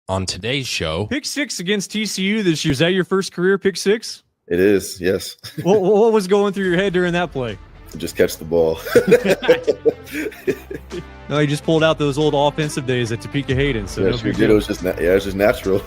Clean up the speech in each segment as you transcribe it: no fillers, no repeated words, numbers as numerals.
On today's show, Pick six against TCU this year. Is that your first career pick six? It is, yes. What was going through your head during that play? Just catch the ball. No, he just pulled out those old offensive days at Topeka Hayden. So yeah, no sure big did. deal. It was just natural.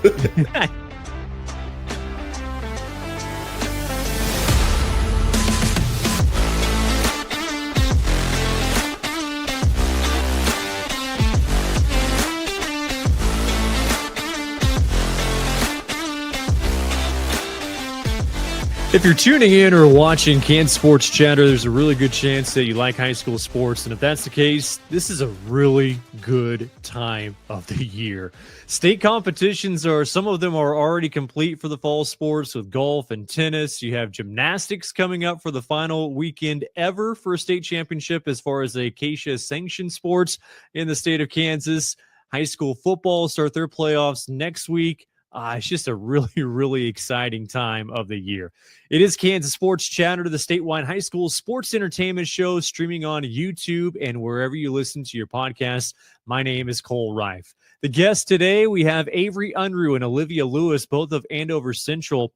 If you're tuning in or watching Kansas Sports Chatter, there's a really good chance that you like high school sports. And if that's the case, this is a really good time of the year. State competitions some of them are already complete for the fall sports with golf and tennis. You have gymnastics coming up for the final weekend ever for a state championship as far as the Acacia sanctioned sports in the state of Kansas. High school football start their playoffs next week. It's just a really, really exciting time of the year. It is Kansas Sports Chatter, the statewide high school sports entertainment show streaming on YouTube and wherever you listen to your podcasts. My name is Cole Reif. The guests today, we have Avery Unruh and Olivia Lewis, both of Andover Central,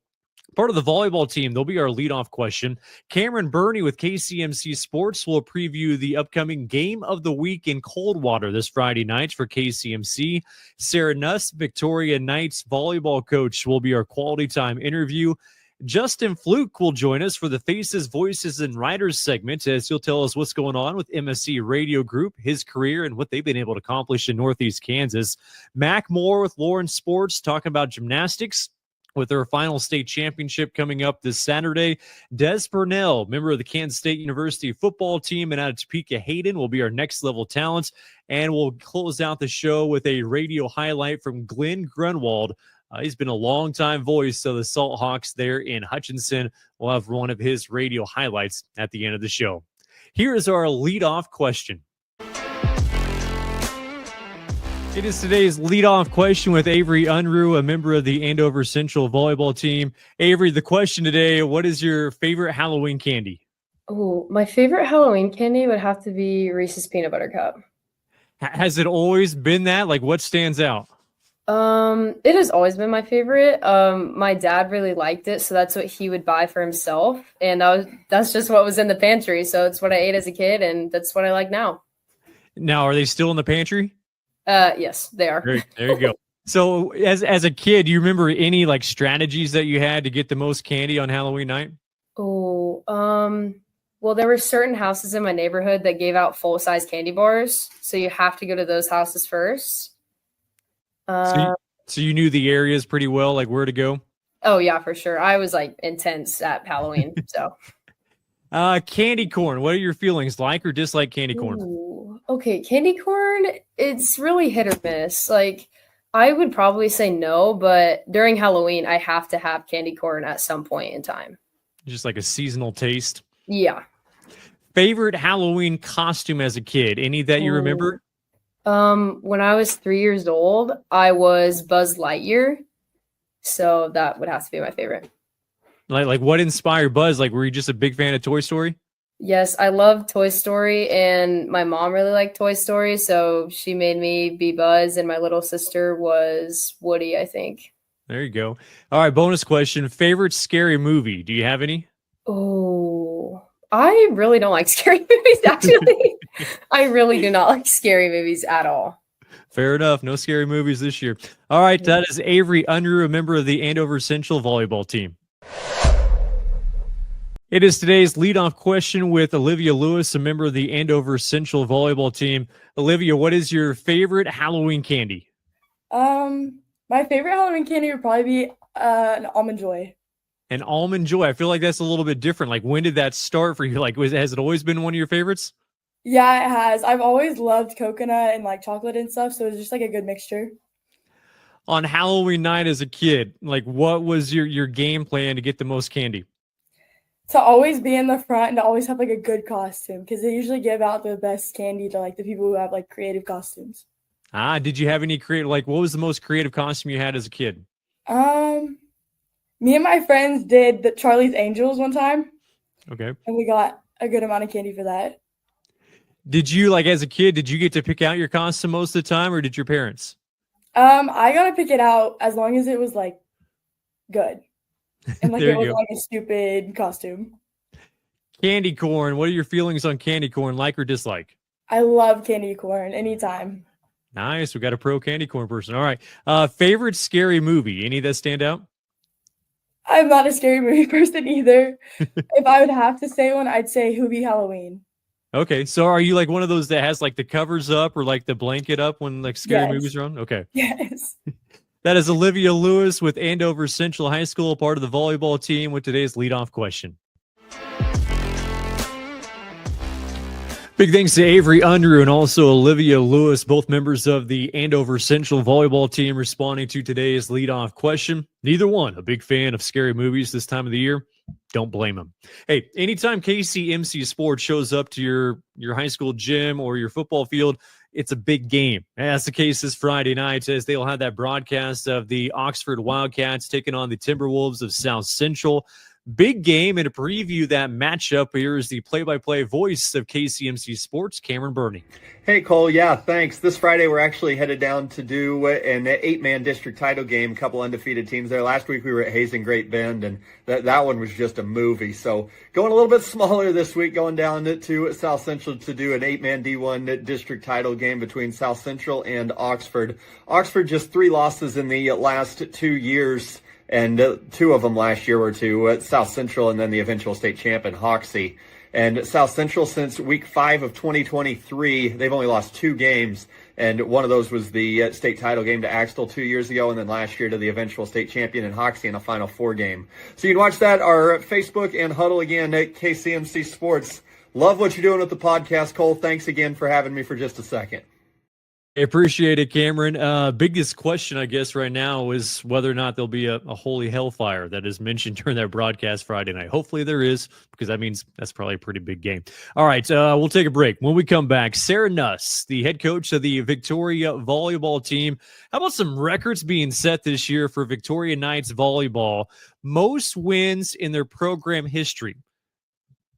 part of the volleyball team. They'll be our leadoff question. Cameron Burney with KCMC Sports will preview the upcoming game of the week in Coldwater this Friday night for KCMC. Sarah Nuss, Victoria Knights volleyball coach, will be our quality time interview. Justin Fluke will join us for the Faces, Voices, and Writers segment as he'll tell us what's going on with MSC Radio Group, his career, and what they've been able to accomplish in Northeast Kansas. Mac Moore with Lawrence Sports talking about gymnastics, with their final state championship coming up this Saturday. Des Burnell, member of the Kansas State University football team and out of Topeka Hayden, will be our next level talent. And we'll close out the show with a radio highlight from Glenn Grunwald. He's been a longtime voice of the Salt Hawks there in Hutchinson. We'll have one of his radio highlights at the end of the show. Here is our leadoff question. It is today's leadoff question with Avery Unruh, a member of the Andover Central volleyball team. Avery, the question today, what is your favorite Halloween candy? Oh, my favorite Halloween candy would have to be Reese's Peanut Butter Cup. Has it always been that? Like, what stands out? It has always been my favorite. My dad really liked it, so that's what he would buy for himself. And that's just what was in the pantry. So it's what I ate as a kid, and that's what I like now. Now, are they still in the pantry? Yes, they are. There you go. So as a kid, do you remember any like strategies that you had to get the most candy on Halloween night? Oh, well, there were certain houses in my neighborhood that gave out full-size candy bars. So you have to go to those houses first. So you knew the areas pretty well, like where to go? Oh, yeah, for sure. I was like intense at Halloween. So candy corn. What are your feelings? Like or dislike candy corn? Ooh, okay, candy corn, it's really hit or miss. Like, I would probably say no, but during Halloween, I have to have candy corn at some point in time. Just like a seasonal taste? Yeah. Favorite Halloween costume as a kid? Any that you remember? When I was 3 years old, I was Buzz Lightyear. So that would have to be my favorite. Like what inspired Buzz? Like, were you just a big fan of Toy Story? Yes, I love Toy Story, and my mom really liked Toy Story, so she made me be Buzz, and my little sister was Woody, I think. There you go. All right, bonus question. Favorite scary movie? Do you have any? Oh, I really don't like scary movies, actually. I really do not like scary movies at all. Fair enough. No scary movies this year. All right, that is Avery Unruh, a member of the Andover Central volleyball team. It is today's leadoff question with Olivia Lewis, a member of the Andover Central volleyball team. Olivia, what is your favorite Halloween candy? My favorite Halloween candy would probably be an Almond Joy. An Almond Joy. I feel like that's a little bit different. Like, when did that start for you? Like, has it always been one of your favorites? Yeah, it has. I've always loved coconut and like chocolate and stuff, so it's just like a good mixture. On Halloween night as a kid, like, what was your game plan to get the most candy? To always be in the front and to always have like a good costume, because they usually give out the best candy to like the people who have like creative costumes. Did you have any creative, like, what was the most creative costume you had as a kid? Me and my friends did the Charlie's Angels one time. Okay. And we got a good amount of candy for that. Did you, like, as a kid, did you get to pick out your costume most of the time, or did your parents? I gotta pick it out as long as it was like good and like There it you was go. like a stupid costume. Candy corn. What are your feelings on candy corn? Like or dislike? I love candy corn anytime. Nice. We got a pro candy corn person. All right. Favorite scary movie? Any that stand out? I'm not a scary movie person either. If I would have to say one, I'd say Hubie Halloween. Okay. So are you like one of those that has like the covers up or like the blanket up when like scary Yes. movies are on? Okay. Yes. That is Olivia Lewis with Andover Central High School, part of the volleyball team, with today's leadoff question. Big thanks to Avery Unruh and also Olivia Lewis, both members of the Andover Central volleyball team, responding to today's leadoff question. Neither one a big fan of scary movies this time of the year. Don't blame them. Hey, anytime KCMC Sports shows up to your high school gym or your football field, it's a big game. And that's the case this Friday night, as they'll have that broadcast of the Oxford Wildcats taking on the Timberwolves of South Central. Big game, and to preview that matchup, here is the play-by-play voice of KCMC Sports, Cameron Burney. Hey, Cole. Yeah, thanks. This Friday, we're actually headed down to do an 8-man district title game, a couple undefeated teams there. Last week, we were at Hayes and Great Bend, and that one was just a movie. So going a little bit smaller this week, going down to South Central to do an 8-man D1 district title game between South Central and Oxford. Oxford just 3 losses in the last 2 years. And 2 of them last year were to South Central and then the eventual state champion, Hoxie. And South Central, since week 5 of 2023, they've only lost 2 games. And one of those was the state title game to Axtell 2 years ago, and then last year to the eventual state champion in Hoxie in a Final Four game. So you can watch that, our Facebook and Huddle again at KCMC Sports. Love what you're doing with the podcast, Cole. Thanks again for having me for just a second. I appreciate it, Cameron. Biggest question, I guess, right now is whether or not there'll be a holy hellfire that is mentioned during that broadcast Friday night. Hopefully there is, because that means that's probably a pretty big game. All right, we'll take a break. When we come back, Sarah Nuss, the head coach of the Victoria volleyball team. How about some records being set this year for Victoria Knights volleyball? Most wins in their program history.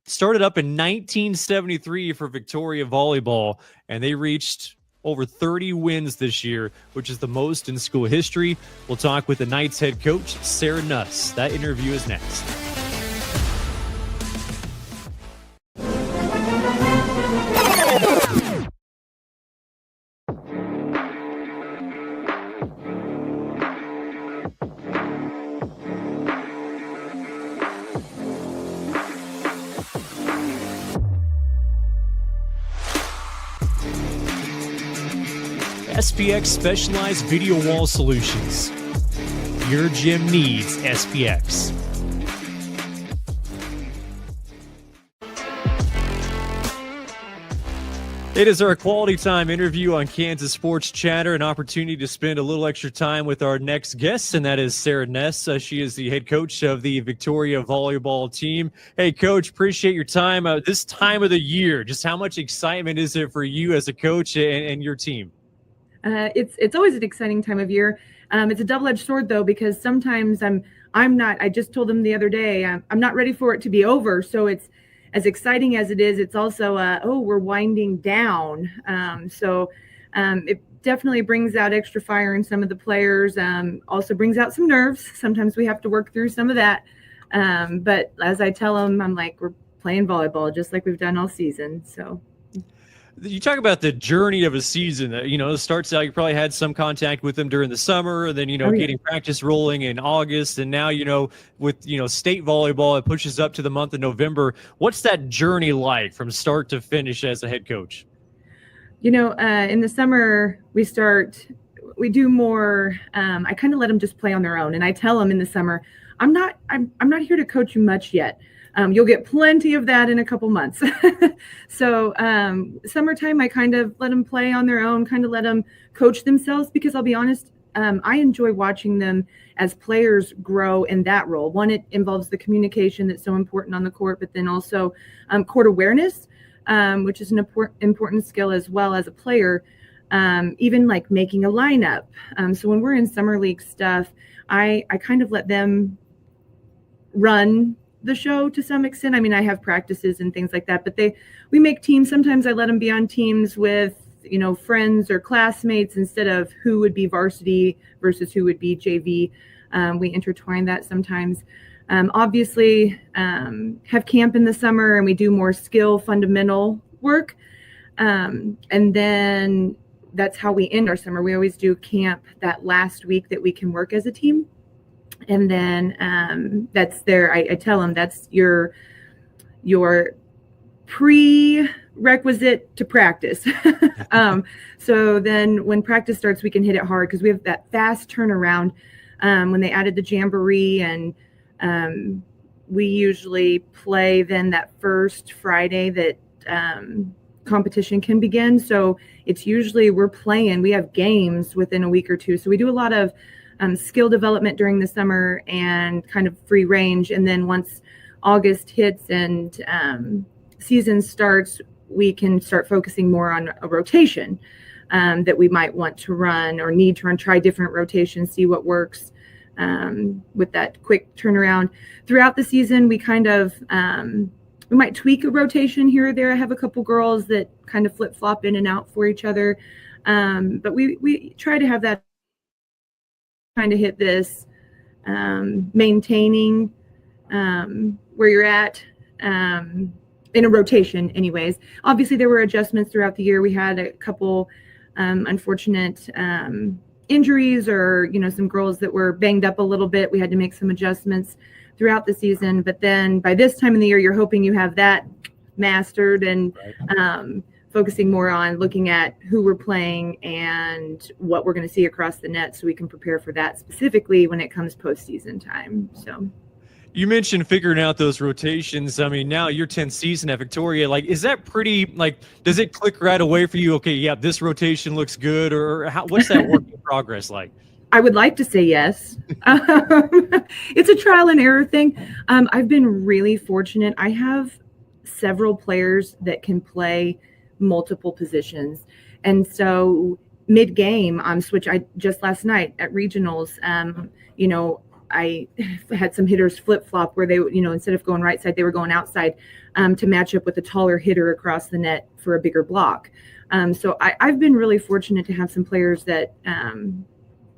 Started up in 1973 for Victoria volleyball, and they reached over 30 wins this year, which is the most in school history. We'll talk with the Knights head coach, Sarah Nuss. That interview is next. SPX Specialized Video Wall Solutions. Your gym needs SPX. It is our Quality Time interview on Kansas Sports Chatter, an opportunity to spend a little extra time with our next guest, and that is Sarah Nuss. She is the head coach of the Victoria volleyball team. Hey, Coach, appreciate your time. This time of the year, just how much excitement is it for you as a coach and your team? It's always an exciting time of year. It's a double-edged sword though, because sometimes I'm not. I just told them the other day I'm not ready for it to be over. So it's as exciting as it is. It's also we're winding down. It definitely brings out extra fire in some of the players. Also brings out some nerves. Sometimes we have to work through some of that. But as I tell them, I'm like, we're playing volleyball just like we've done all season. So. You talk about the journey of a season. It starts out, you probably had some contact with them during the summer, and then, getting practice rolling in August. And now, with, state volleyball, it pushes up to the month of November. What's that journey like from start to finish as a head coach? In the summer, we do more. I kind of let them just play on their own. And I tell them in the summer, I'm not here to coach you much yet. You'll get plenty of that in a couple months. So summertime, I kind of let them play on their own, kind of let them coach themselves, because I'll be honest, I enjoy watching them as players grow in that role. One, it involves the communication that's so important on the court, but then also court awareness, which is an important skill as well as a player, even like making a lineup. So when we're in summer league stuff, I kind of let them run the show to some extent. I mean, I have practices and things like that, but we make teams. Sometimes I let them be on teams with friends or classmates instead of who would be varsity versus who would be JV. We intertwine that sometimes. Obviously, have camp in the summer, and we do more skill fundamental work. And then that's how we end our summer. We always do camp that last week that we can work as a team. And then that's I tell them that's your prerequisite to practice. So then when practice starts, we can hit it hard because we have that fast turnaround. When they added the jamboree, and we usually play then that first Friday that competition can begin. So it's usually we have games within a week or two. So we do a lot of skill development during the summer and kind of free range. And then once August hits and season starts, we can start focusing more on a rotation that we might want to run or need to run, try different rotations, see what works with that quick turnaround. Throughout the season, we kind of, we might tweak a rotation here or there. I have a couple girls that kind of flip-flop in and out for each other. But we try to have that kind of hit this maintaining where you're at in a rotation anyways. Obviously, there were adjustments throughout the year. We had a couple unfortunate injuries or, some girls that were banged up a little bit. We had to make some adjustments throughout the season. But then by this time in the year, you're hoping you have that mastered and focusing more on looking at who we're playing and what we're going to see across the net so we can prepare for that specifically when it comes postseason time. So you mentioned figuring out those rotations. I mean, now your 10th season at Victoria, is that pretty, does it click right away for you? Okay, yeah, this rotation looks good, or what's that work in progress like? I would like to say yes. It's a trial and error thing. I've been really fortunate. I have several players that can play multiple positions. And so mid-game, just last night at regionals, I had some hitters flip-flop where they, instead of going right side, they were going outside to match up with a taller hitter across the net for a bigger block. So I've been really fortunate to have some players that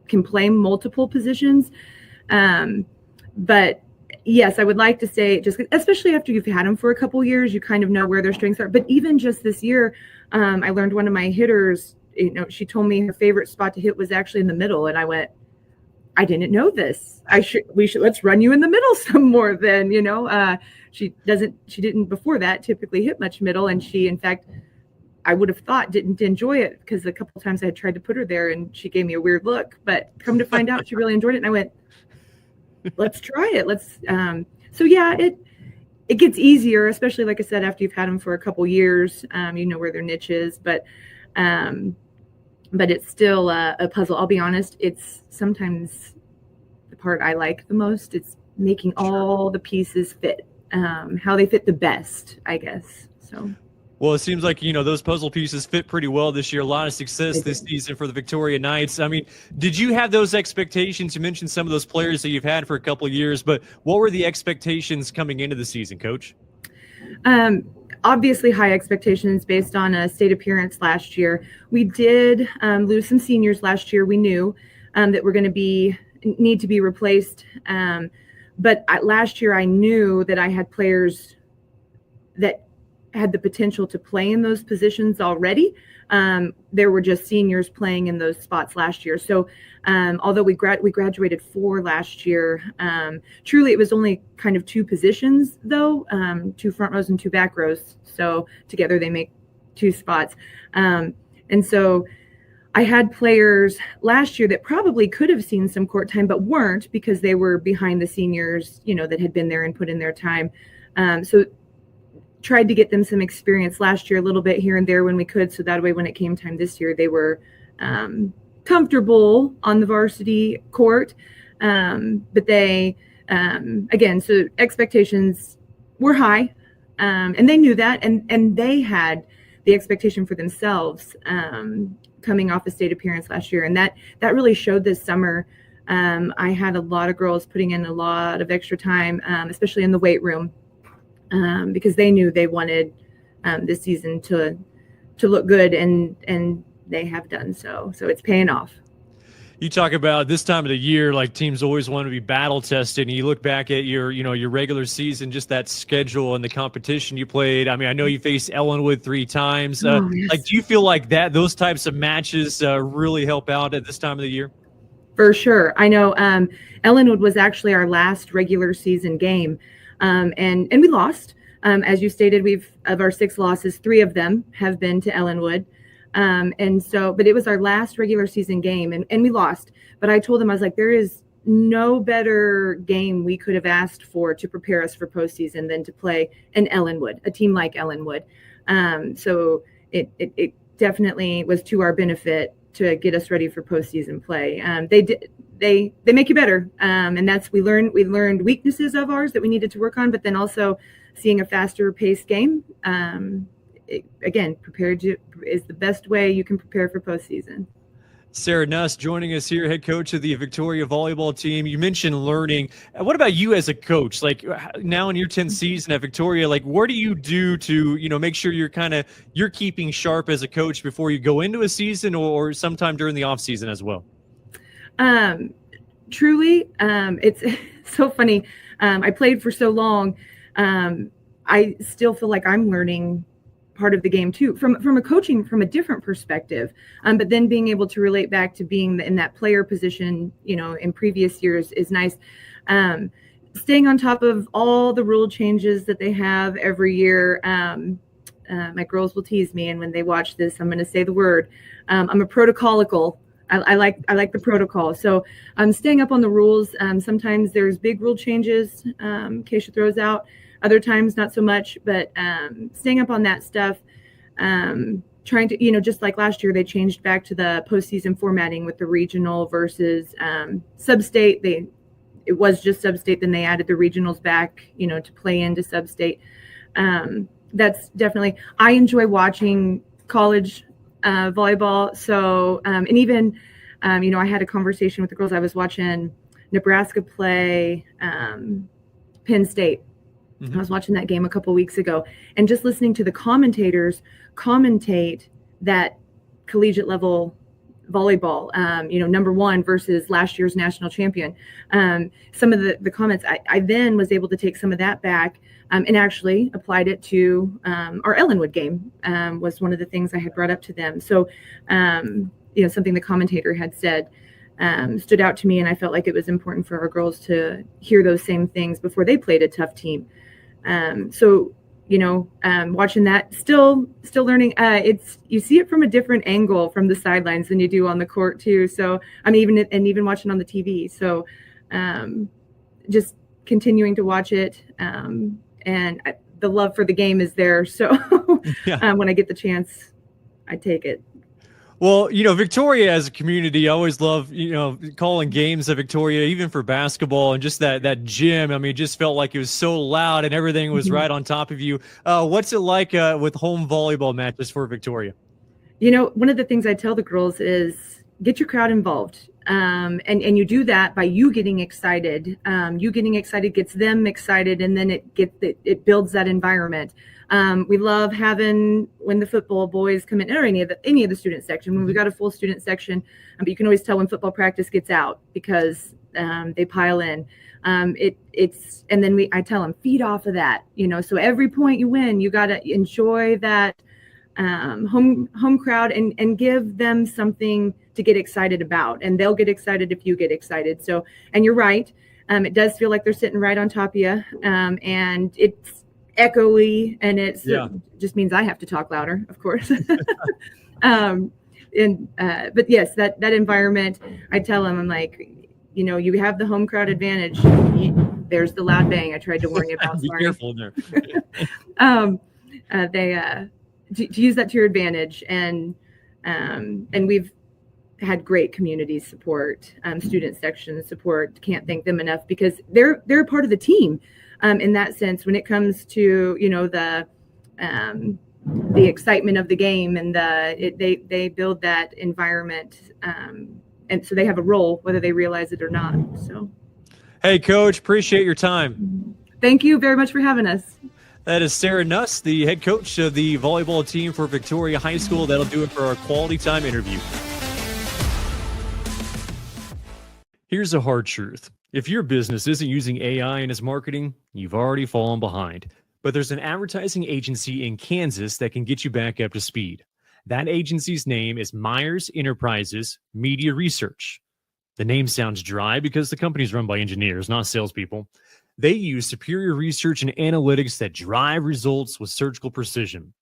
can play multiple positions. But yes, I would like to say, just especially after you've had them for a couple years, you kind of know where their strengths are. But even just this year, I learned one of my hitters, she told me her favorite spot to hit was actually in the middle. And I went, I didn't know this. Let's run you in the middle some more then, she didn't before that typically hit much middle. And she, in fact, I would have thought didn't enjoy it because a couple of times I had tried to put her there and she gave me a weird look, but come to find out she really enjoyed it. And I went, let's try it. So yeah, it gets easier, especially like I said, after you've had them for a couple years, you know where their niche is, but it's still a puzzle. I'll be honest. It's sometimes the part I like the most. It's making all the pieces fit, how they fit the best, I guess. So. Well, it seems like, those puzzle pieces fit pretty well this year. A lot of success this season for the Victoria Knights. I mean, did you have those expectations? You mentioned some of those players that you've had for a couple of years, but what were the expectations coming into the season, Coach? Obviously high expectations based on a state appearance last year. We did lose some seniors last year. We knew that we're going to need to be replaced. But last year I knew that I had players that had the potential to play in those positions already. There were just seniors playing in those spots last year. So although we graduated 4 last year, truly it was only kind of 2 positions though, 2 front rows and 2 back rows. So together they make 2 spots. And so I had players last year that probably could have seen some court time, but weren't because they were behind the seniors, that had been there and put in their time. So tried to get them some experience last year, a little bit here and there when we could. So that way, when it came time this year, they were comfortable on the varsity court. But they, again, so expectations were high, and they knew that, and they had the expectation for themselves coming off the state appearance last year. And that really showed this summer. I had a lot of girls putting in a lot of extra time, especially in the weight room. Because they knew they wanted this season to look good, and they have done so. So it's paying off. You talk about this time of the year, like teams always want to be battle tested, and you look back at your regular season, just that schedule and the competition you played. I mean, I know you faced Ellenwood 3 times. Yes. Like, do you feel like those types of matches really help out at this time of the year? For sure. I know Ellenwood was actually our last regular season game, and we lost. As you stated, of our 6 losses, 3 of them have been to Ellenwood. But it was our last regular season game, and we lost. But I told them, I was like, there is no better game we could have asked for to prepare us for postseason than to play an Ellenwood, a team like Ellenwood. So it definitely was to our benefit to get us ready for postseason play. They make you better, and that's we learned weaknesses of ours that we needed to work on, but then also seeing a faster paced game. Again, prepared is the best way you can prepare for postseason. Sarah Nuss joining us here, head coach of the Victoria volleyball team. You mentioned learning. What about you as a coach? Like now in your 10th season at Victoria, like what do you do to, make sure you're keeping sharp as a coach before you go into a season or sometime during the off season as well? Truly, it's so funny. I played for so long. I still feel like I'm learning part of the game too, from a coaching, from a different perspective. But then being able to relate back to being in that player position, in previous years is nice. Staying on top of all the rule changes that they have every year. My girls will tease me, and when they watch this, I'm going to say the word. I'm a protocolical. I like the protocol. So I'm staying up on the rules. Sometimes there's big rule changes. Keisha throws out. Other times, not so much, but staying up on that stuff, trying to, just like last year, they changed back to the postseason formatting with the regional versus sub-state. It was just sub-state, then they added the regionals back, to play into sub-state. That's definitely, I enjoy watching college volleyball. So, and even, I had a conversation with the girls. I was watching Nebraska play Penn State. Mm-hmm. I was watching that game a couple weeks ago, and just listening to the commentators commentate that collegiate level volleyball, number 1 versus last year's national champion. Some of the comments, I then was able to take some of that back and actually applied it to our Ellenwood game, was one of the things I had brought up to them. So, something the commentator had said stood out to me, and I felt like it was important for our girls to hear those same things before they played a tough team. Watching that, still learning. You see it from a different angle from the sidelines than you do on the court too. So even watching on the TV. So just continuing to watch it, and the love for the game is there. So when I get the chance, I take it. Well, Victoria as a community, I always love, calling games at Victoria, even for basketball, and just that gym. I mean, it just felt like it was so loud and everything was right on top of you. What's it like with home volleyball matches for Victoria? One of the things I tell the girls is get your crowd involved. And you do that by you getting excited. You getting excited gets them excited, and then it builds that environment. We love having when the football boys come in, or any of the student section. When we got a full student section, but you can always tell when football practice gets out because they pile in. And then I tell them feed off of that. So every point you win, you got to enjoy that home crowd and give them something to get excited about, and they'll get excited if you get excited. So, and you're right, it does feel like they're sitting right on top of you, and it's echoey, and it just means I have to talk louder, of course. But yes, that environment, I tell them, I'm like, you have the home crowd advantage. There's the loud bang I tried to warn you about. Be careful in there. To use that to your advantage, and we've had great community support, student section support. Can't thank them enough, because they're a part of the team. In that sense, when it comes to the excitement of the game, and they build that environment, and so they have a role whether they realize it or not. So, hey, Coach, appreciate your time. Thank you very much for having us. That is Sarah Nuss, the head coach of the volleyball team for Victoria High School. That'll do it for our quality time interview. Here's a hard truth. If your business isn't using AI in its marketing, you've already fallen behind. But there's an advertising agency in Kansas that can get you back up to speed. That agency's name is Myers Enterprises Media Research. The name sounds dry because the company's run by engineers, not salespeople. They use superior research and analytics that drive results with surgical precision.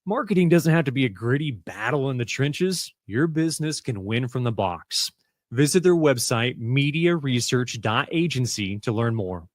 Marketing doesn't have to be a gritty battle in the trenches. Your business can win from the box. Visit their website, mediaresearch.agency, to learn more.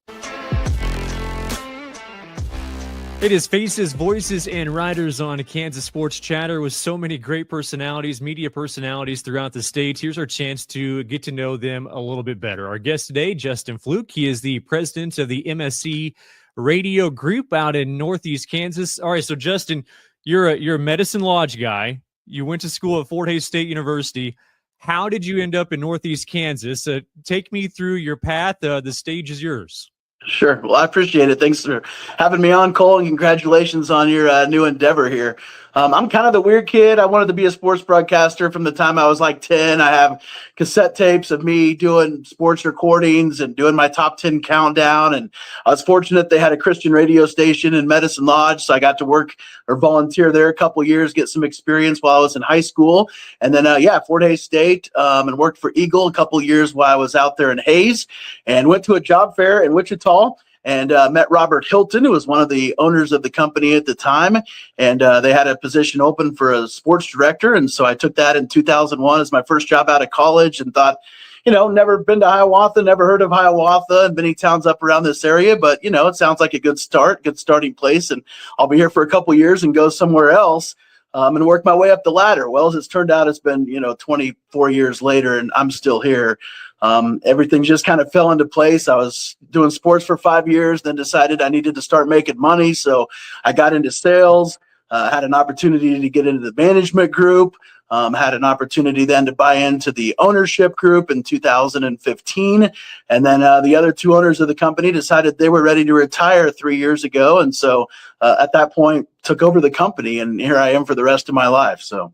It is faces, voices, and writers on Kansas Sports Chatter with so many great personalities, media personalities throughout the state. Here's our chance to get to know them a little bit better. Our guest today, Justin Fluke. He is the president of the MSC Radio Group out in Northeast Kansas. All right, so Justin, you're a Medicine Lodge guy. You went to school at Fort Hays State University. How did you end up in Northeast Kansas? Take me through your path. The stage is yours. Sure. Well, I appreciate it. Thanks for having me on, Cole, and congratulations on your new endeavor here. I'm kind of the weird kid. I wanted to be a sports broadcaster from the time I was like 10. I have cassette tapes of me doing sports recordings and doing my top 10 countdown. And I was fortunate they had a Christian radio station in Medicine Lodge, so I got to work or volunteer there a couple years, get some experience while I was in high school. And then, Fort Hays State, and worked for Eagle a couple years while I was out there in Hays, and went to a job fair in Wichita. And met Robert Hilton, who was one of the owners of the company at the time. And they had a position open for a sports director. And so I took that in 2001 as my first job out of college and thought, never been to Hiawatha, never heard of Hiawatha and many towns up around this area. But, it sounds like a good starting place. And I'll be here for a couple years and go somewhere else. And work my way up the ladder. Well, as it's turned out, it's been, 24 years later, and I'm still here. Everything just kind of fell into place. I was doing sports for 5 years, then decided I needed to start making money. So I got into sales, had an opportunity to get into the management group, had an opportunity then to buy into the ownership group in 2015. And then the other two owners of the company decided they were ready to retire 3 years ago. And so at that point, took over the company, and here I am for the rest of my life. So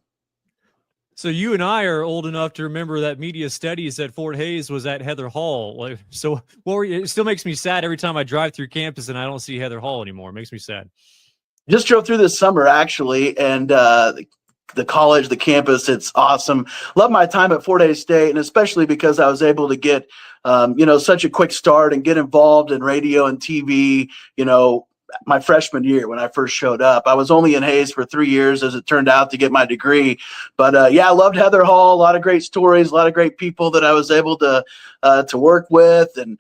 you and I are old enough to remember that media studies at Fort Hays was at Heather Hall. So it still makes me sad every time I drive through campus and I don't see Heather Hall anymore. It makes me sad. Just drove through this summer, actually, and the college, the campus, it's awesome. Love my time at Fort Hays State, and especially because I was able to get, such a quick start and get involved in radio and TV, my freshman year when I first showed up. I was only in Hays for 3 years, as it turned out, to get my degree. But I loved Heather Hall. A lot of great stories, a lot of great people that I was able to work with. And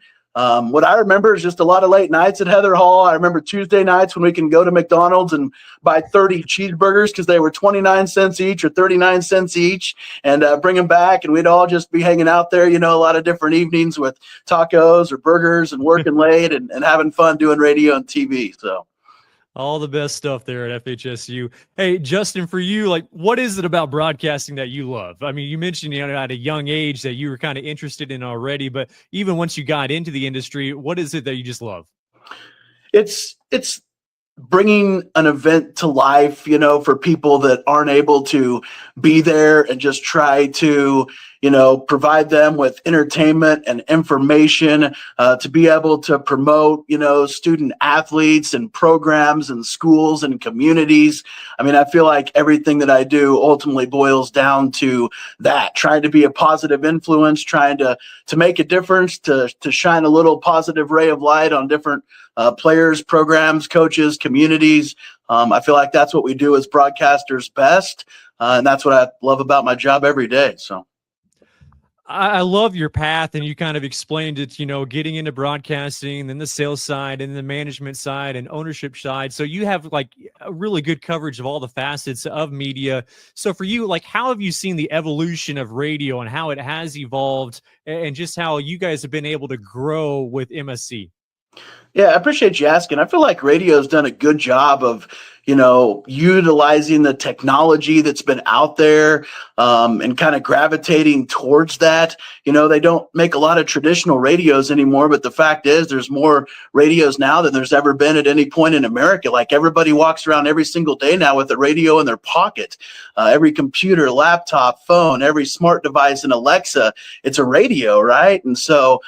what I remember is just a lot of late nights at Heather Hall. I remember Tuesday nights when we can go to McDonald's and buy 30 cheeseburgers because they were 29 cents each or 39 cents each, and bring them back. And we'd all just be hanging out there, a lot of different evenings with tacos or burgers and working late and having fun doing radio and TV. So all the best stuff there at FHSU. Hey, Justin, for you, what is it about broadcasting that you love? I mean, you mentioned, at a young age that you were kind of interested in already, but even once you got into the industry, what is it that you just love? It's bringing an event to life, for people that aren't able to be there, and just try to, provide them with entertainment and information, to be able to promote, student athletes and programs and schools and communities. I mean, I feel like everything that I do ultimately boils down to that, trying to be a positive influence, trying to make a difference, to shine a little positive ray of light on different players, programs, coaches, communities. I feel like that's what we do as broadcasters best. And that's what I love about my job every day. So I love your path, and you kind of explained it, getting into broadcasting, then the sales side and the management side and ownership side. So you have a really good coverage of all the facets of media. So for you, how have you seen the evolution of radio and how it has evolved, and just how you guys have been able to grow with MSC? Yeah, I appreciate you asking. I feel like radio has done a good job of, utilizing the technology that's been out there, and kind of gravitating towards that. They don't make a lot of traditional radios anymore, but the fact is there's more radios now than there's ever been at any point in America. Like, everybody walks around every single day now with a radio in their pocket. Every computer, laptop, phone, every smart device, and Alexa, it's a radio, right? And so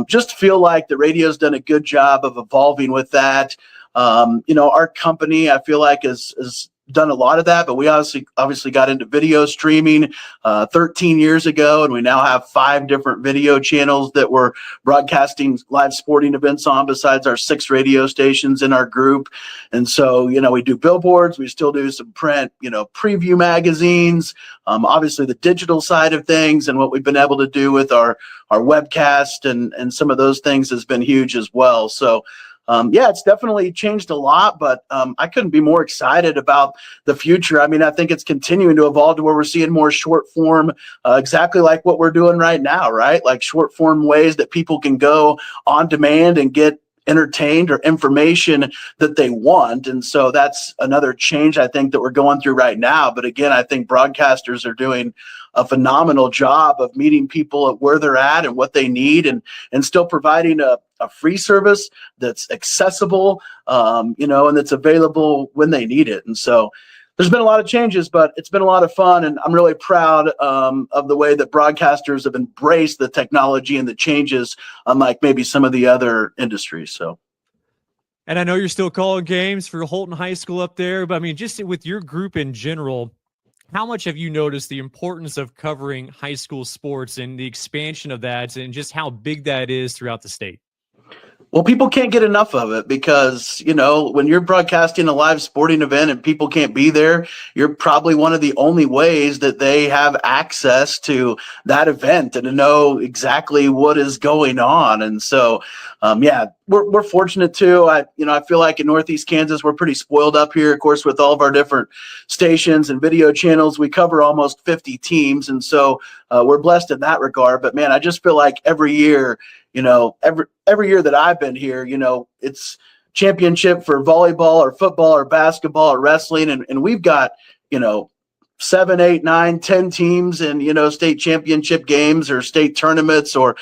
just feel like the radio's done a good job of evolving with that. Our company, I feel like, has done a lot of that, but we obviously got into video streaming 13 years ago, and we now have 5 different video channels that we're broadcasting live sporting events on, besides our 6 radio stations in our group. And so, we do billboards, we still do some print, preview magazines, obviously the digital side of things, and what we've been able to do with our webcast and some of those things has been huge as well. So it's definitely changed a lot, but I couldn't be more excited about the future. I mean, I think it's continuing to evolve to where we're seeing more short form, exactly like what we're doing right now, right? Like short form ways that people can go on demand and get entertained or information that they want. And so that's another change I think that we're going through right now. But again, I think broadcasters are doing a phenomenal job of meeting people at where they're at and what they need, and still providing a free service that's accessible, and that's available when they need it. And so there's been a lot of changes, but it's been a lot of fun, and I'm really proud of the way that broadcasters have embraced the technology and the changes, unlike maybe some of the other industries. So. And I know you're still calling games for Holton High School up there, but I mean, just with your group in general, how much have you noticed the importance of covering high school sports and the expansion of that, and just how big that is throughout the state? Well, people can't get enough of it because, when you're broadcasting a live sporting event and people can't be there, you're probably one of the only ways that they have access to that event and to know exactly what is going on. And so, we're fortunate too. I feel like in Northeast Kansas, we're pretty spoiled up here, of course, with all of our different stations and video channels. We cover almost 50 teams. And so we're blessed in that regard. But man, I just feel like every year, every year that I've been here, it's championship for volleyball or football or basketball or wrestling. And we've got, 7, 8, 9, 10 teams in, state championship games or state tournaments or,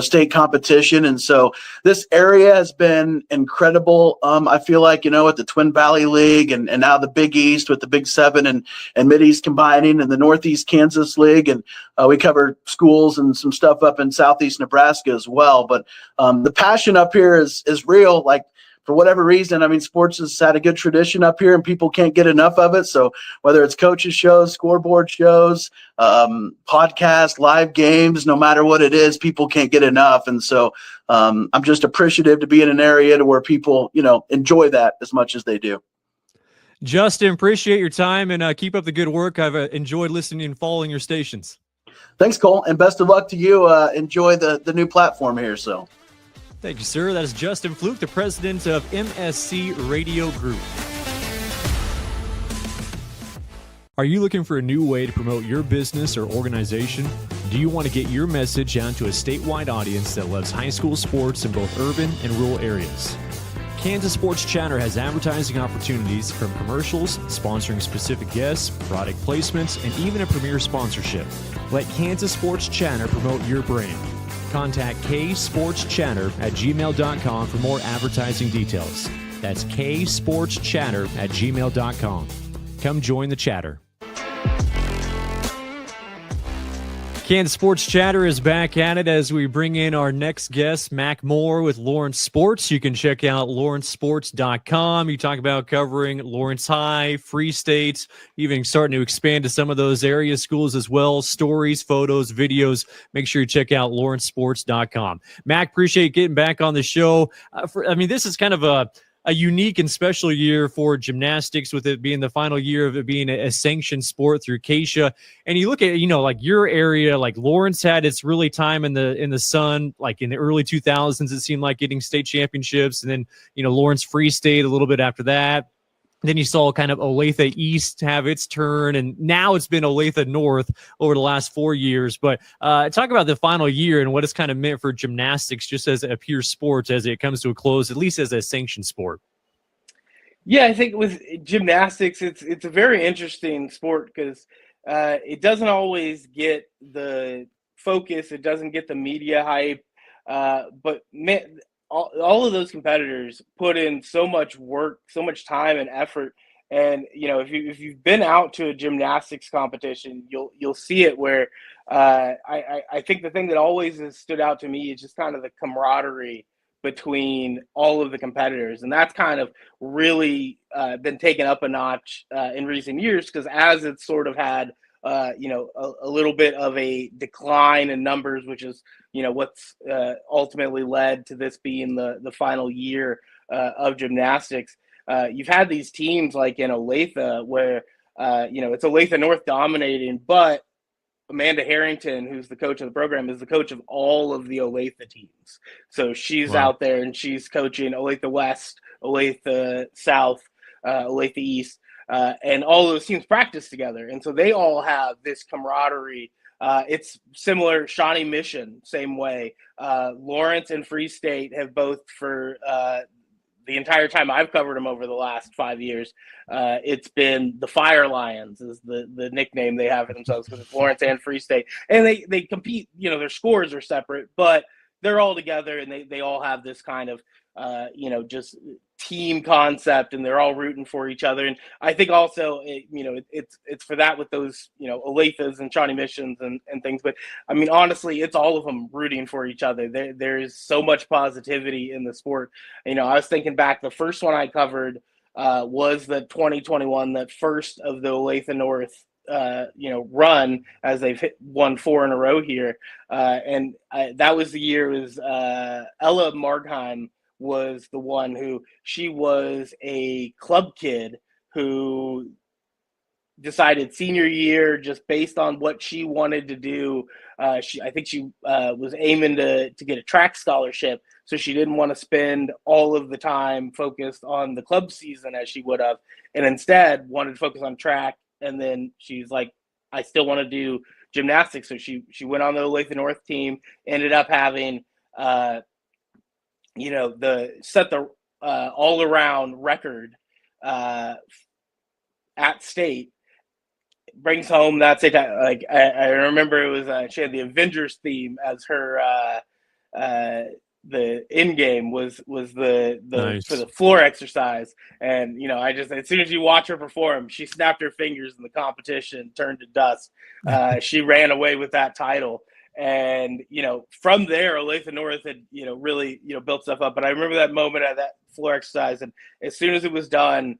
state competition. And so this area has been incredible. I feel like, at the Twin Valley League and now the Big East with the Big 7 and Mid-East combining, and the Northeast Kansas League. And we cover schools and some stuff up in Southeast Nebraska as well. But the passion up here is real. Like, for whatever reason, I mean, sports has had a good tradition up here and people can't get enough of it. So whether it's coaches shows, scoreboard shows, podcasts, live games, no matter what it is, people can't get enough. And so I'm just appreciative to be in an area to where people, enjoy that as much as they do. Justin, appreciate your time and keep up the good work. I've enjoyed listening and following your stations. Thanks, Cole, and best of luck to you. Enjoy the new platform here. So. Thank you, sir. That is Justin Fluke, the president of MSC Radio Group. Are you looking for a new way to promote your business or organization? Do you want to get your message out to a statewide audience that loves high school sports in both urban and rural areas? Kansas Sports Chatter has advertising opportunities from commercials, sponsoring specific guests, product placements, and even a premier sponsorship. Let Kansas Sports Chatter promote your brand. Contact ksportschatter@gmail.com for more advertising details. That's ksportschatter@gmail.com. Come join the chatter. Kansas Sports Chatter is back at it as we bring in our next guest, Mac Moore with Lawrence Sports. You can check out lawrencesports.com. You talk about covering Lawrence High, Free States, even starting to expand to some of those area schools as well. Stories, photos, videos. Make sure you check out lawrencesports.com. Mac, appreciate getting back on the show. This is kind of a unique and special year for gymnastics, with it being the final year of it being a sanctioned sport through KSHSAA. And you look at, like your area, like Lawrence had its really time in the sun, like in the early 2000s, it seemed like getting state championships. And then, Lawrence Free State a little bit after that. Then you saw kind of Olathe East have its turn, and now it's been Olathe North over the last 4 years. But talk about the final year and what it's kind of meant for gymnastics just as a pure sport as it comes to a close, at least as a sanctioned sport. Yeah, I think with gymnastics, it's a very interesting sport because it doesn't always get the focus, it doesn't get the media hype, but man, all of those competitors put in so much work, so much time and effort. And if you've been out to a gymnastics competition, you'll see it where I think the thing that always has stood out to me is just kind of the camaraderie between all of the competitors, and that's kind of really been taken up a notch in recent years because as it's sort of had a little bit of a decline in numbers, which is what's ultimately led to this being the final year of gymnastics. You've had these teams like in Olathe where it's Olathe North dominating, but Amanda Harrington, who's the coach of the program, is the coach of all of the Olathe teams. So she's Wow. out there and she's coaching Olathe West, Olathe South, Olathe East, and all those teams practice together. And so they all have this camaraderie. It's similar. Shawnee Mission, same way. Lawrence and Free State have both for the entire time I've covered them over the last 5 years, it's been the Fire Lions is the nickname they have for themselves because it's Lawrence and Free State. And they compete, their scores are separate, but they're all together and they all have this kind of, just team concept and they're all rooting for each other. And I think also, it's for that with those, Olathes and Shawnee Missions and things. But I mean, honestly, it's all of them rooting for each other. There is so much positivity in the sport. I was thinking back, the first one I covered was the 2021, the first of the Olathe North run as they've won 4 in a row here. And that was the year was Ella Margheim was the one who she was a club kid who decided senior year just based on what she wanted to do. I think she was aiming to get a track scholarship. So she didn't want to spend all of the time focused on the club season as she would have, and instead wanted to focus on track. And then she's like, I still want to do gymnastics. So she went on the Olathe North team, ended up having, set the all around record at state, brings home that state. Like I remember it was, she had the Avengers theme as her, the in game was the Nice. for the floor exercise. And I just, as soon as you watch her perform, she snapped her fingers and the competition turned to dust. She ran away with that title. And from there Olathe North had really built stuff up. But I remember that moment at that floor exercise, and as soon as it was done,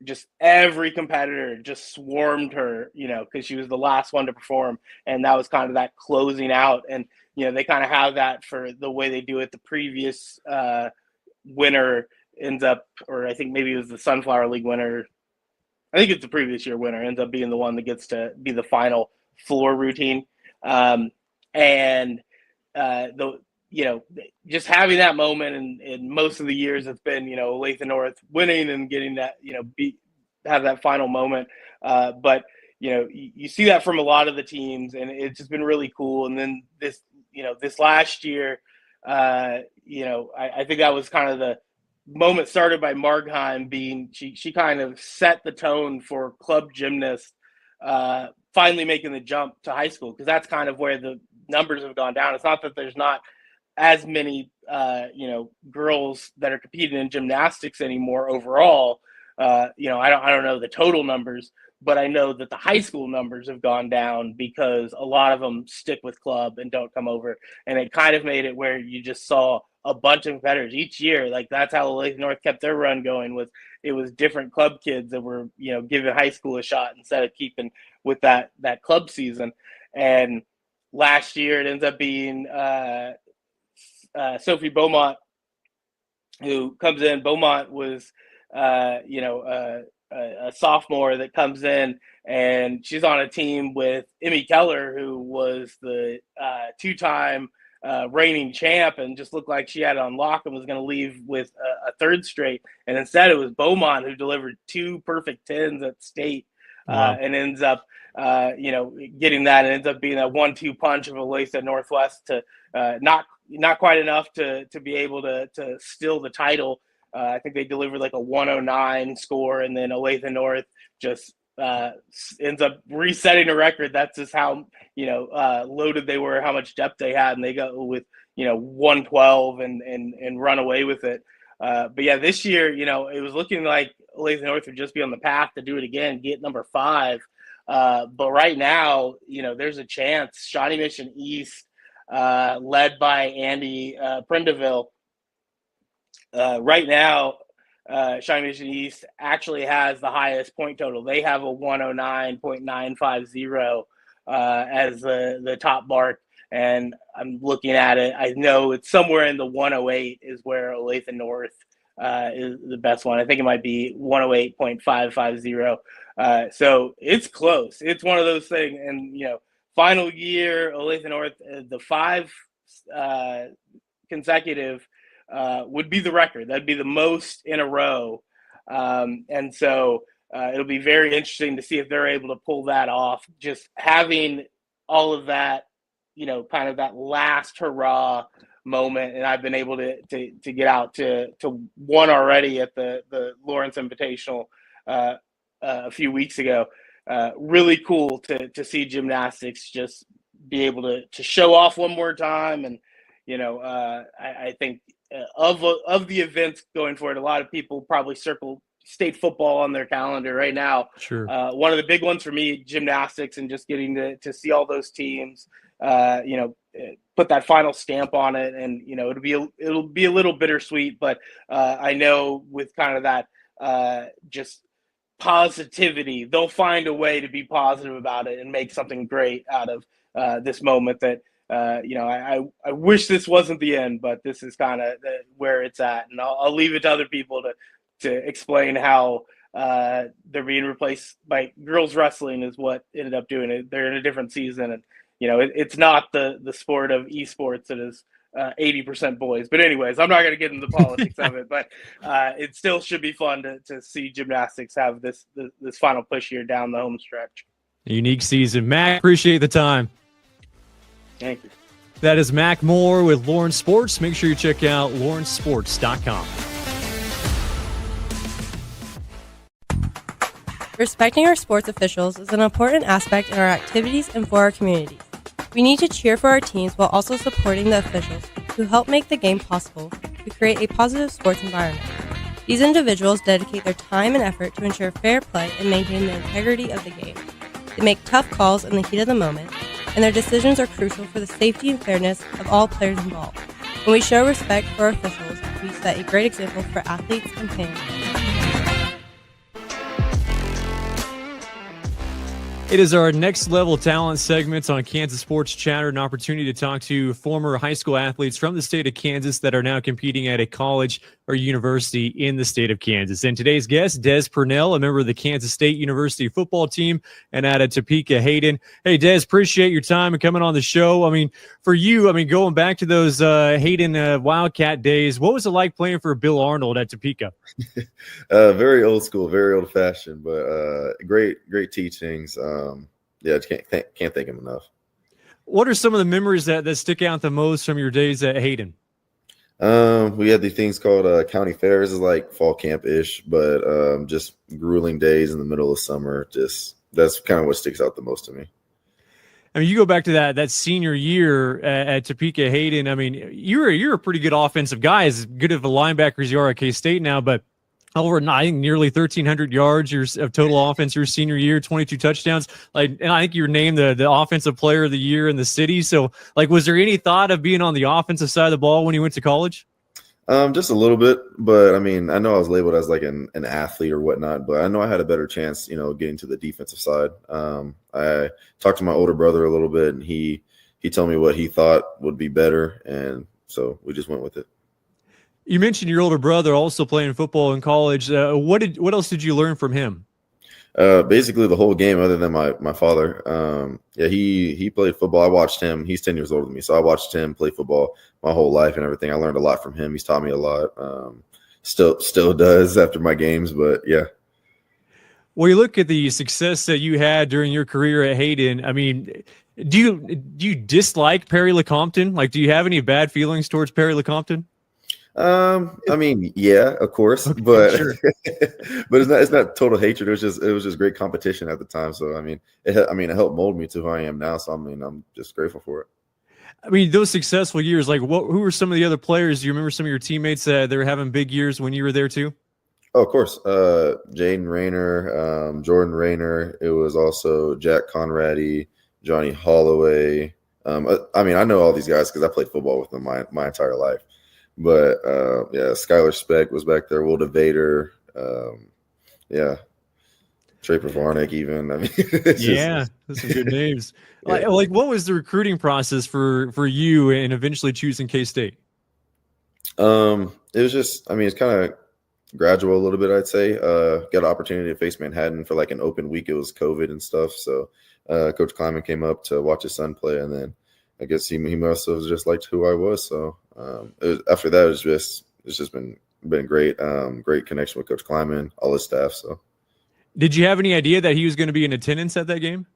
just every competitor just swarmed her, because she was the last one to perform, and that was kind of that closing out. And they kind of have that for the way they do it. The previous winner ends up, or I think maybe it was the Sunflower League winner. I think it's the previous year winner ends up being the one that gets to be the final floor routine. Just having that moment, and most of the years it's been, Olathe North winning and getting that, have that final moment. But you see that from a lot of the teams, and it's just been really cool. And then this last year, I think that was kind of the moment started by Margheim being, she kind of set the tone for club gymnasts, finally making the jump to high school, because that's kind of where the numbers have gone down. It's not that there's not as many, girls that are competing in gymnastics anymore overall. I don't know the total numbers, but I know that the high school numbers have gone down because a lot of them stick with club and don't come over. And it kind of made it where you just saw a bunch of competitors each year. Like that's how Olathe North kept their run going, was it was different club kids that were, giving high school a shot instead of keeping with that club season. And last year it ends up being Sophie Beaumont who comes in. Beaumont was a sophomore that comes in, and she's on a team with Emmy Keller, who was the 2-time reigning champ, and just looked like she had it on lock and was going to leave with a third straight. And instead it was Beaumont who delivered 2 perfect 10s at state. Wow. And ends up, getting that, and ends up being that 1-2 punch of Olathe Northwest to not quite enough to be able to steal the title. I think they delivered like a 109 score, and then Olathe North just ends up resetting a record. That's just how loaded they were, how much depth they had, and they go with 112 and run away with it. But yeah, this year, it was looking like Olathe North would just be on the path to do it again, get number 5. But right now, there's a chance. Shawnee Mission East, led by Andy Prindeville, right now, Shawnee Mission East actually has the highest point total. They have a 109.950 as the top mark. And I'm looking at it. I know it's somewhere in the 108 is where Olathe North is the best one. I think it might be 108.550. So it's close. It's one of those things. And, final year, Olathe North, the 5 consecutive would be the record. That'd be the most in a row. And so it'll be very interesting to see if they're able to pull that off. Just having all of that, kind of that last hurrah moment. And I've been able to get out to one already at the Lawrence Invitational a few weeks ago. Really cool to see gymnastics just be able to show off one more time. And, I think of the events going forward, a lot of people probably circle state football on their calendar right now. Sure. One of the big ones for me, gymnastics, and just getting to see all those teams, put that final stamp on it. And, it'll be a little bittersweet, but I know with kind of that just positivity, they'll find a way to be positive about it and make something great out of this moment that, I wish this wasn't the end, but this is kind of where it's at. And I'll leave it to other people to explain how they're being replaced by girls wrestling is what ended up doing it. They're in a different season, and it's not the sport of esports that is 80% boys. But anyways, I'm not going to get into the politics of it, but it still should be fun to see gymnastics have this final push here down the home stretch. A unique season. Mac, appreciate the time. Thank you. That is Mac Moore with Lawrence Sports. Make sure you check out lawrencesports.com. Respecting our sports officials is an important aspect in our activities and for our communities. We need to cheer for our teams while also supporting the officials who help make the game possible to create a positive sports environment. These individuals dedicate their time and effort to ensure fair play and maintain the integrity of the game. They make tough calls in the heat of the moment, and their decisions are crucial for the safety and fairness of all players involved. When we show respect for our officials, we set a great example for athletes and fans. It is our next level talent segment on Kansas Sports Chatter, an opportunity to talk to former high school athletes from the state of Kansas that are now competing at a college or university in the state of Kansas. And today's guest, Des Purnell, a member of the Kansas State University football team and out of Topeka, Hayden. Hey, Des, appreciate your time and coming on the show. I mean, for you, going back to those Hayden Wildcat days, what was it like playing for Bill Arnold at Topeka? Very old school, very old fashioned, but great teachings. Yeah, just can't thank him enough. What are some of the memories that stick out the most from your days at Hayden? We had these things called county fairs, is like fall camp-ish, but just grueling days in the middle of summer. Just that's kind of what sticks out the most to me. You go back to that senior year at Topeka, Hayden. You're a pretty good offensive guy, as good of a linebacker as you are at K-State now, but over nearly 1,300 yards of total offense your senior year, 22 touchdowns. And I think you were named the offensive player of the year in the city. So, was there any thought of being on the offensive side of the ball when you went to college? Just a little bit, but I know I was labeled as like an athlete or whatnot, but I know I had a better chance, getting to the defensive side. I talked to my older brother a little bit, and he told me what he thought would be better, and so we just went with it. You mentioned your older brother also playing football in college. What else did you learn from him? Basically the whole game, other than my father. He played football. I watched him. He's 10 years older than me, so I watched him play football my whole life and everything. I learned a lot from him. He's taught me a lot. Still does after my games, but yeah. Well, you look at the success that you had during your career at Hayden. Do you dislike Perry Lecompton? Do you have any bad feelings towards Perry Lecompton? I mean, yeah, of course, Okay, but sure. but it's not total hatred. It was just great competition at the time. So I mean, it helped mold me to who I am now. So I mean, I'm just grateful for it. I mean, those successful years, like who were some of the other players? Do you remember some of your teammates that they were having big years when you were there too? Oh, of course. Jaden Rayner, Jordan Rayner. It was also Jack Conradi, Johnny Holloway. I mean, I know all these guys because I played football with them my entire life. But yeah, Skylar Speck was back there. Wilda Vader. Yeah, Trey Pavarnik even. I mean, Yeah, those some good names. Yeah. Like, what was the recruiting process for you and eventually choosing K-State? It was just, I mean, it's kind of gradual a little bit, I'd say. Got an opportunity to face Manhattan for like an open week. It was COVID and stuff. So Coach Kleiman came up to watch his son play, and then I guess he must have just liked who I was. So after that, it's just been great. Great connection with Coach Kleiman, all his staff. So Did you have any idea that he was going to be in attendance at that game?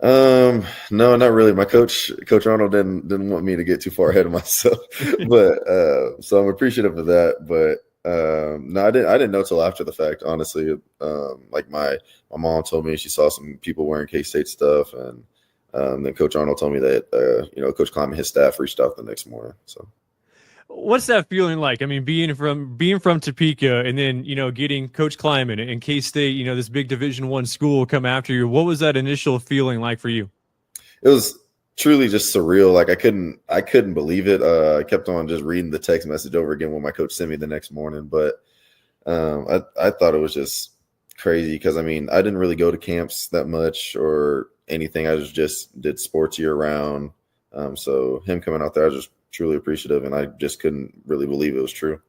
no, not really. My coach Arnold didn't want me to get too far ahead of myself, but so I'm appreciative of that. But no, I didn't know till after the fact, honestly. Like my mom told me she saw some people wearing K-State stuff, and then Coach Arnold told me that Coach Kleiman, his staff, reached out the next morning. So What's that feeling like? I mean, being from Topeka and then, getting Coach Kleiman and K-State, this big Division I school come after you. What was that initial feeling like for you? it was truly just surreal. Like I couldn't believe it. I kept on just reading the text message over again when my coach sent me the next morning. But I thought it was just crazy because I mean, I didn't really go to camps that much or anything. I just did sports year round. So him coming out there, I was just truly appreciative, and I just couldn't really believe it was true.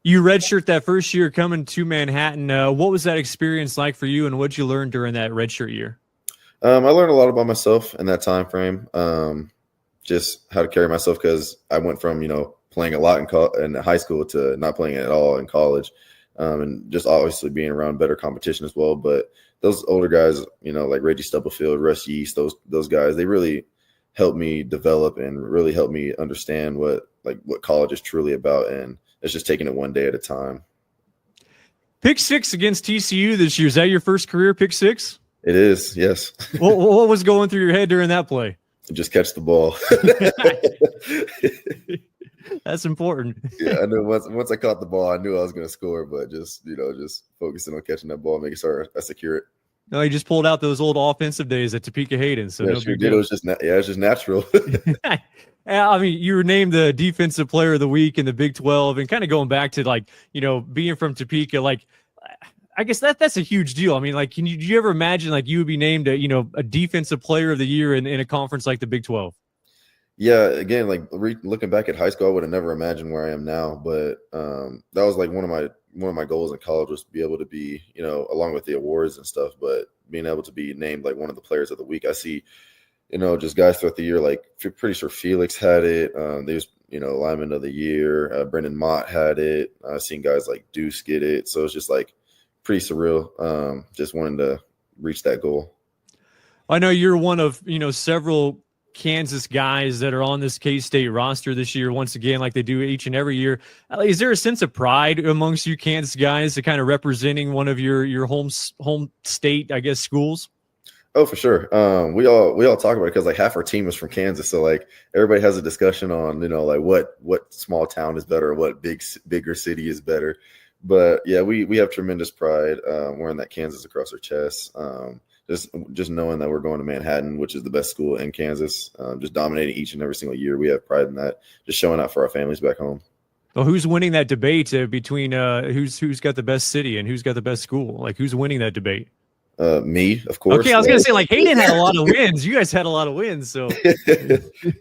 You redshirt that first year coming to Manhattan. What was that experience like for you, and what'd you learn during that redshirt year? I learned a lot about myself in that time frame, just how to carry myself because I went from playing a lot in high school to not playing at all in college, and just obviously being around better competition as well. But those older guys, like Reggie Stubblefield, Russ Yeast, those guys, they really helped me develop and really helped me understand what college is truly about, and it's just taking it one day at a time. Pick six against TCU this year. Is that your first career pick six? It is, yes. What was going through your head during that play? Just catch the ball. That's important. Yeah, I knew once I caught the ball, I knew I was going to score, but just focusing on catching that ball, making sure I secure it. No, he just pulled out those old offensive days at Topeka Hayden. So yeah, no sure big did. deal. It was just natural. I mean, you were named the defensive player of the week in the Big 12, and kind of going back to being from Topeka, I guess that's a huge deal. I mean, did you ever imagine you would be named a defensive player of the year in a conference like the Big 12? Yeah, again, looking back at high school, I would have never imagined where I am now. But that was one of my goals in college was to be able to be, along with the awards and stuff, but being able to be named one of the players of the week. I see, just guys throughout the year, pretty sure Felix had it. There's, lineman of the year. Brendan Mott had it. I've seen guys like Deuce get it. So it's just pretty surreal. Just wanting to reach that goal. I know you're one of, several Kansas guys that are on this K-State roster this year, once again, like they do each and every year. Is there a sense of pride amongst you Kansas guys to kind of representing one of your home state, I guess, schools? Oh, for sure. We all talk about it because half our team is from Kansas. So everybody has a discussion on, what small town is better, what bigger city is better. But yeah, we have tremendous pride wearing that Kansas across our chests. Just knowing that we're going to Manhattan, which is the best school in Kansas, just dominating each and every single year. We have pride in that, just showing out for our families back home. Well, who's winning that debate between who's got the best city and who's got the best school? Who's winning that debate? Me, of course. Okay, I was going to say, Hayden had a lot of wins. You guys had a lot of wins, so.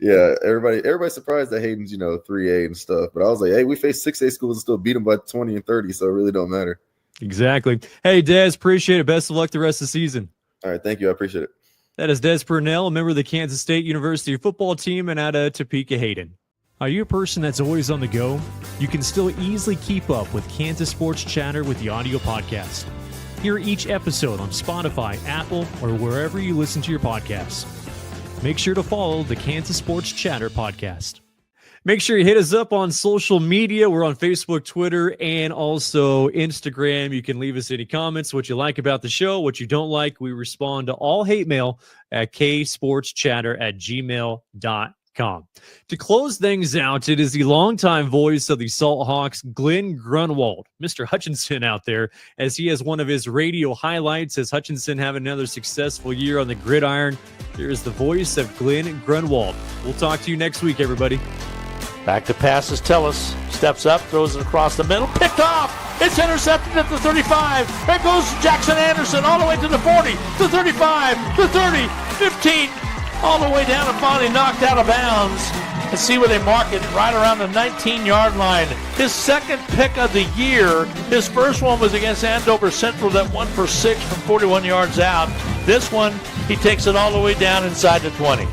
Yeah, everybody's surprised that Hayden's, 3A and stuff. But I was like, hey, we faced 6A schools and still beat them by 20 and 30, so it really don't matter. Exactly. Hey, Des, appreciate it. Best of luck the rest of the season. All right, thank you. I appreciate it. That is Des Purnell, a member of the Kansas State University football team and out of Topeka Hayden. Are you a person that's always on the go? You can still easily keep up with Kansas Sports Chatter with the audio podcast. Hear each episode on Spotify, Apple, or wherever you listen to your podcasts. Make sure to follow the Kansas Sports Chatter podcast. Make sure you hit us up on social media. We're on Facebook, Twitter, and also Instagram. You can leave us any comments, what you like about the show, what you don't like. We respond to all hate mail at ksportschatter@gmail.com. To close things out, it is the longtime voice of the Salt Hawks, Glenn Grunwald, Mr. Hutchinson out there, as he has one of his radio highlights as Hutchinson having another successful year on the gridiron. Here is the voice of Glenn Grunwald. We'll talk to you next week, everybody. Back to passes. Tellis steps up, throws it across the middle, picked off. It's intercepted at the 35. There goes Jackson Anderson all the way to the 40, the 35, the 30, 15, all the way down and finally knocked out of bounds. And see where they mark it, right around the 19-yard line. His second pick of the year. His first one was against Andover Central that won for 6 from 41 yards out. This one, he takes it all the way down inside the 20.